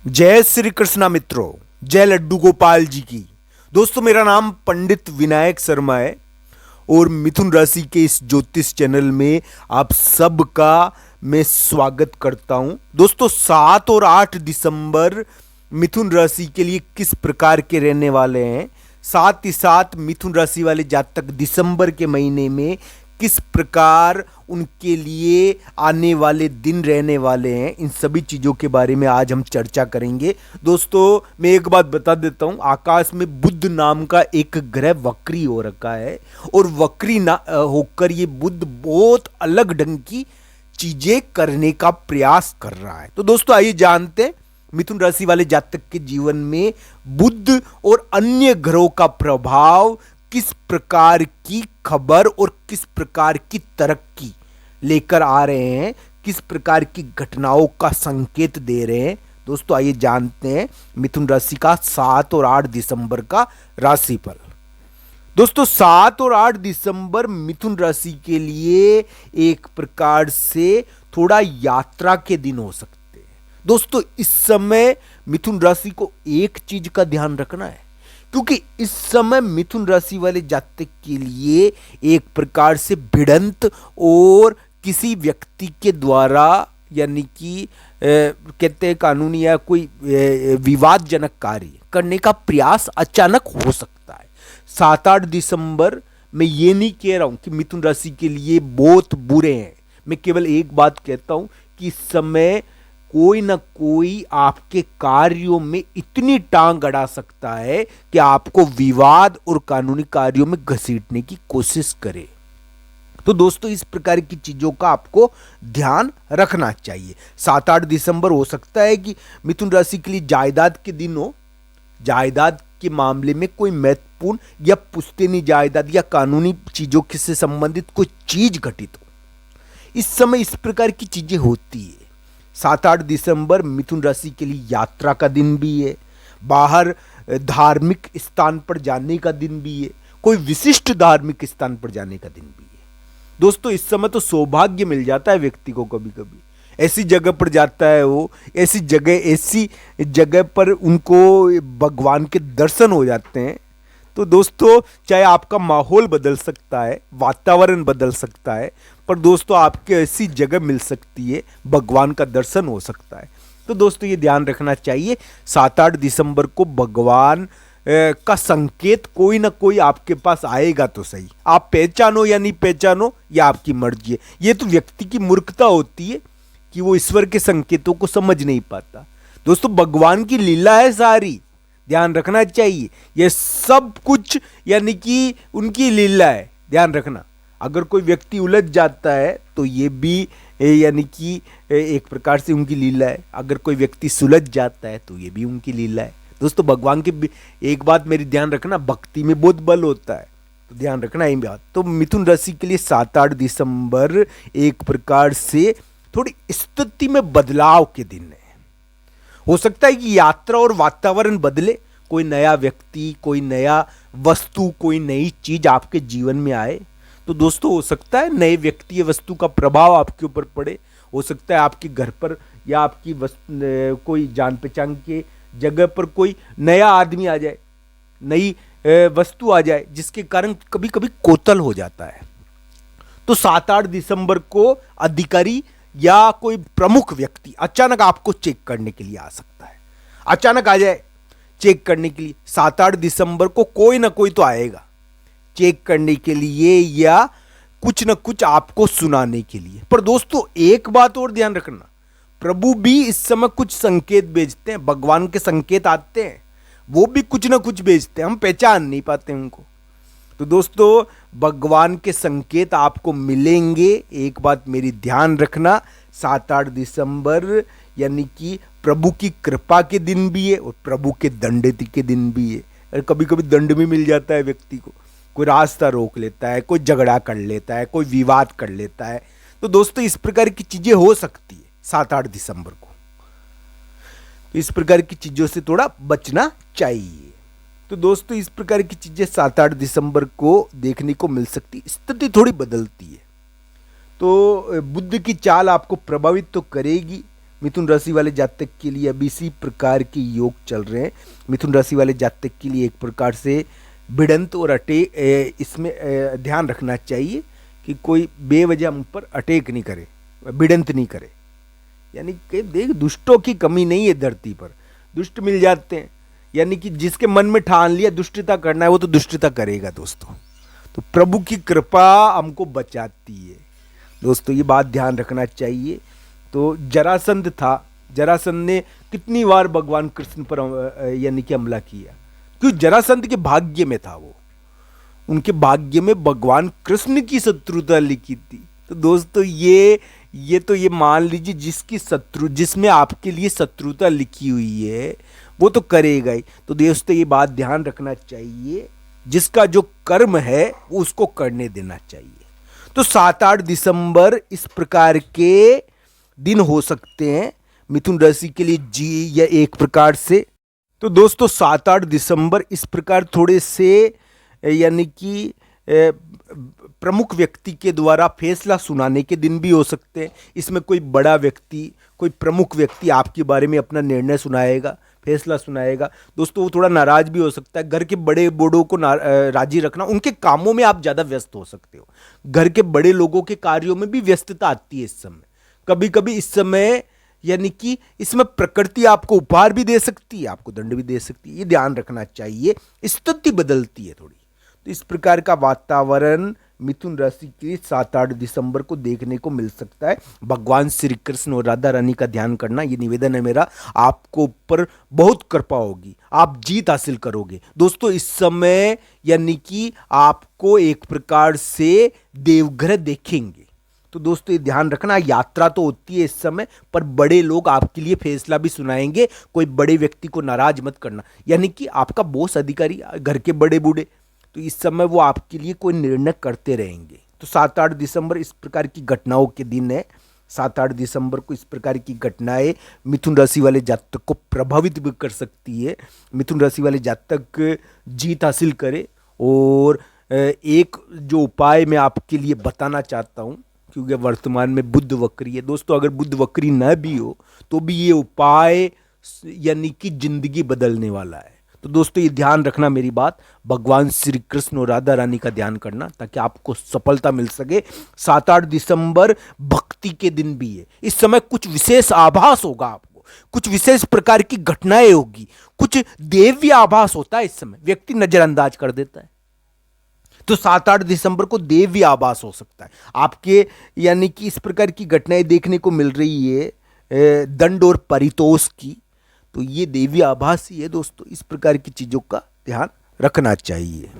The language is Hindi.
जय श्री कृष्णा मित्रों, जय लड्डू गोपाल जी की। दोस्तों, मेरा नाम पंडित विनायक शर्मा है और मिथुन राशि के इस ज्योतिष चैनल में आप सबका मैं स्वागत करता हूं। दोस्तों, 7 और 8 दिसंबर मिथुन राशि के लिए किस प्रकार के रहने वाले हैं, साथ ही साथ मिथुन राशि वाले जातक दिसंबर के महीने में किस प्रकार उनके लिए आने वाले दिन रहने वाले हैं, इन सभी चीज़ों के बारे में आज हम चर्चा करेंगे। दोस्तों, मैं एक बात बता देता हूं, आकाश में बुध नाम का एक ग्रह वक्री हो रखा है और वक्री ना होकर ये बुध बहुत अलग ढंग की चीजें करने का प्रयास कर रहा है। तो दोस्तों, आइए जानते हैं मिथुन राशि वाले जातक के जीवन में बुध और अन्य ग्रहों का प्रभाव किस प्रकार की खबर और किस प्रकार की तरक्की लेकर आ रहे हैं, किस प्रकार की घटनाओं का संकेत दे रहे हैं। दोस्तों, आइए जानते हैं मिथुन राशि का 7 और 8 दिसंबर का राशिफल। दोस्तों, 7 और 8 दिसंबर मिथुन राशि के लिए एक प्रकार से थोड़ा यात्रा के दिन हो सकते हैं। दोस्तों, इस समय मिथुन राशि को एक चीज का ध्यान रखना है, क्योंकि इस समय मिथुन राशि वाले जातक के लिए एक प्रकार से भिड़ंत और किसी व्यक्ति के द्वारा, यानी कि कहते हैं कानूनी या कोई विवादजनक कार्य करने का प्रयास अचानक हो सकता है। 7-8 दिसंबर मैं ये नहीं कह रहा हूं कि मिथुन राशि के लिए बहुत बुरे हैं, मैं केवल एक बात कहता हूं कि इस समय कोई ना कोई आपके कार्यों में इतनी टांग अड़ा सकता है कि आपको विवाद और कानूनी कार्यों में घसीटने की कोशिश करे। तो दोस्तों, इस प्रकार की चीजों का आपको ध्यान रखना चाहिए। 7-8 दिसंबर हो सकता है कि मिथुन राशि के लिए जायदाद के दिन हो, जायदाद के मामले में कोई महत्वपूर्ण या पुश्तैनी जायदाद या कानूनी चीजों से संबंधित कोई चीज घटित हो। इस समय इस प्रकार की चीजें होती है। 7-8 दिसंबर मिथुन राशि के लिए यात्रा का दिन भी है, बाहर धार्मिक स्थान पर जाने का दिन भी है, कोई विशिष्ट धार्मिक स्थान पर जाने का दिन भी है। दोस्तों, इस समय तो सौभाग्य मिल जाता है व्यक्ति को, कभी कभी ऐसी जगह पर जाता है वो, ऐसी जगह पर उनको भगवान के दर्शन हो जाते हैं। तो दोस्तों, चाहे आपका माहौल बदल सकता है, वातावरण बदल सकता है, पर दोस्तों आपके ऐसी जगह मिल सकती है, भगवान का दर्शन हो सकता है। तो दोस्तों, ये ध्यान रखना चाहिए, 7-8 दिसंबर को भगवान का संकेत कोई ना कोई आपके पास आएगा तो सही। आप पहचानो या नहीं पहचानो, यह आपकी मर्जी है। ये तो व्यक्ति की मूर्खता होती है कि वो ईश्वर के संकेतों को समझ नहीं पाता। दोस्तों, भगवान की लीला है सारी, ध्यान रखना चाहिए। यह सब कुछ यानी कि उनकी लीला है, ध्यान रखना। अगर कोई व्यक्ति उलझ जाता है तो ये भी यानी कि एक प्रकार से उनकी लीला है। अगर कोई व्यक्ति सुलझ जाता है तो ये भी उनकी लीला है। दोस्तों, भगवान की एक बात मेरी ध्यान रखना, भक्ति में बहुत बल होता है, तो ध्यान रखना ये बात। तो मिथुन राशि के लिए 7-8 दिसंबर एक प्रकार से थोड़ी स्थिति में बदलाव के दिन है। हो सकता है कि यात्रा और वातावरण बदले, कोई नया व्यक्ति, कोई नया वस्तु, कोई नई चीज आपके जीवन में आए। तो दोस्तों, हो सकता है नए व्यक्ति या वस्तु का प्रभाव आपके ऊपर पड़े। हो सकता है आपके घर पर या आपकी कोई जान पहचान के जगह पर कोई नया आदमी आ जाए, नई वस्तु आ जाए, जिसके कारण कभी कभी कोतल हो जाता है। तो 7-8 दिसंबर को अधिकारी या कोई प्रमुख व्यक्ति अचानक आपको चेक करने के लिए आ सकता है, अचानक आ जाए चेक करने के लिए। 7-8 दिसंबर को कोई ना कोई तो आएगा चेक करने के लिए या कुछ ना कुछ आपको सुनाने के लिए। पर दोस्तों, एक बात और ध्यान रखना, प्रभु भी इस समय कुछ संकेत भेजते हैं, भगवान के संकेत आते हैं, वो भी कुछ ना कुछ भेजते हैं, हम पहचान नहीं पाते उनको। तो दोस्तों, भगवान के संकेत आपको मिलेंगे, एक बात मेरी ध्यान रखना। 7-8 दिसंबर यानी कि प्रभु की कृपा के दिन भी है और प्रभु के दंड के दिन भी है। और कभी कभी दंड भी मिल जाता है व्यक्ति को, कोई रास्ता रोक लेता है, कोई झगड़ा कर लेता है, कोई विवाद कर लेता है। तो दोस्तों, इस प्रकार की चीजें हो सकती है 7-8 दिसंबर को, तो इस प्रकार की चीजों से थोड़ा बचना चाहिए। तो दोस्तों, इस प्रकार की चीजें 7-8 दिसंबर को देखने को मिल सकती, स्थिति थोड़ी बदलती है। तो बुद्ध की चाल आपको प्रभावित तो करेगी, मिथुन राशि वाले जातक के लिए अभी इसी प्रकार के योग चल रहे हैं। मिथुन राशि वाले जातक के लिए एक प्रकार से भिड़ंत और इसमें ध्यान रखना चाहिए कि कोई बेवजह हम पर अटैक नहीं करे, भिड़ंत नहीं करे। यानी कि देख, दुष्टों की कमी नहीं है धरती पर, दुष्ट मिल जाते हैं। यानी कि जिसके मन में ठान लिया दुष्टता करना है वो तो दुष्टता करेगा दोस्तों। तो प्रभु की कृपा हमको बचाती है दोस्तों, ये बात ध्यान रखना चाहिए। तो जरासंध था, जरासंध ने कितनी बार भगवान कृष्ण पर यानी कि हमला किया, क्यों? जरासंध के भाग्य में था वो, उनके भाग्य में भगवान कृष्ण की शत्रुता लिखी थी। तो दोस्तों ये मान लीजिए, जिसमें आपके लिए शत्रुता लिखी हुई है वो तो करेगा ही। तो दोस्तों ये बात ध्यान रखना चाहिए, जिसका जो कर्म है उसको करने देना चाहिए। तो 7-8 दिसंबर इस प्रकार के दिन हो सकते हैं मिथुन राशि के लिए जी, या एक प्रकार से। तो दोस्तों 7-8 दिसंबर इस प्रकार थोड़े से यानी कि प्रमुख व्यक्ति के द्वारा फैसला सुनाने के दिन भी हो सकते हैं। इसमें कोई बड़ा व्यक्ति, कोई प्रमुख व्यक्ति आपके बारे में अपना निर्णय सुनाएगा, फैसला सुनाएगा। दोस्तों वो थोड़ा नाराज भी हो सकता है। घर के बड़े बूढ़ों को राजी रखना, उनके कामों में आप ज़्यादा व्यस्त हो सकते हो। घर के बड़े लोगों के कार्यों में भी व्यस्तता आती है इस समय। कभी कभी इस समय यानी कि इसमें प्रकृति आपको उपहार भी दे सकती है, आपको दंड भी दे सकती है, ये ध्यान रखना चाहिए। स्थिति बदलती है थोड़ी। तो इस प्रकार का वातावरण मिथुन राशि के 7-8 दिसंबर को देखने को मिल सकता है। भगवान श्री कृष्ण और राधा रानी का ध्यान करना, ये निवेदन है मेरा। आपको ऊपर बहुत कृपा होगी, आप जीत हासिल करोगे दोस्तों। इस समय यानी कि आपको एक प्रकार से देवग्रह देखेंगे। तो दोस्तों ये ध्यान रखना, यात्रा तो होती है इस समय, पर बड़े लोग आपके लिए फैसला भी सुनाएंगे। कोई बड़े व्यक्ति को नाराज मत करना, यानी कि आपका बॉस, अधिकारी, घर के बड़े बूढ़े, तो इस समय वो आपके लिए कोई निर्णय करते रहेंगे। तो 7-8 दिसंबर इस प्रकार की घटनाओं के दिन है। 7-8 दिसंबर को इस प्रकार की घटनाएं मिथुन राशि वाले जातक को प्रभावित भी कर सकती है। मिथुन राशि वाले जातक जीत हासिल करे। और एक जो उपाय मैं आपके लिए बताना चाहता हूँ, क्योंकि वर्तमान में बुध वक्री है दोस्तों, अगर बुध वक्री न भी हो तो भी ये उपाय यानी कि जिंदगी बदलने वाला है। तो दोस्तों ये ध्यान रखना मेरी बात, भगवान श्री कृष्ण और राधा रानी का ध्यान करना ताकि आपको सफलता मिल सके। 7-8 दिसंबर भक्ति के दिन भी है। इस समय कुछ विशेष आभास होगा आपको, कुछ विशेष प्रकार की घटनाएं होगी, कुछ देव्य आभास होता है। इस समय व्यक्ति नजरअंदाज कर देता है। तो 7-8 दिसंबर को देव्य आभास हो सकता है आपके, यानी कि इस प्रकार की घटनाएं देखने को मिल रही है दंड और परितोष की। तो ये देवी आभास ही है दोस्तों। इस प्रकार की चीज़ों का ध्यान रखना चाहिए।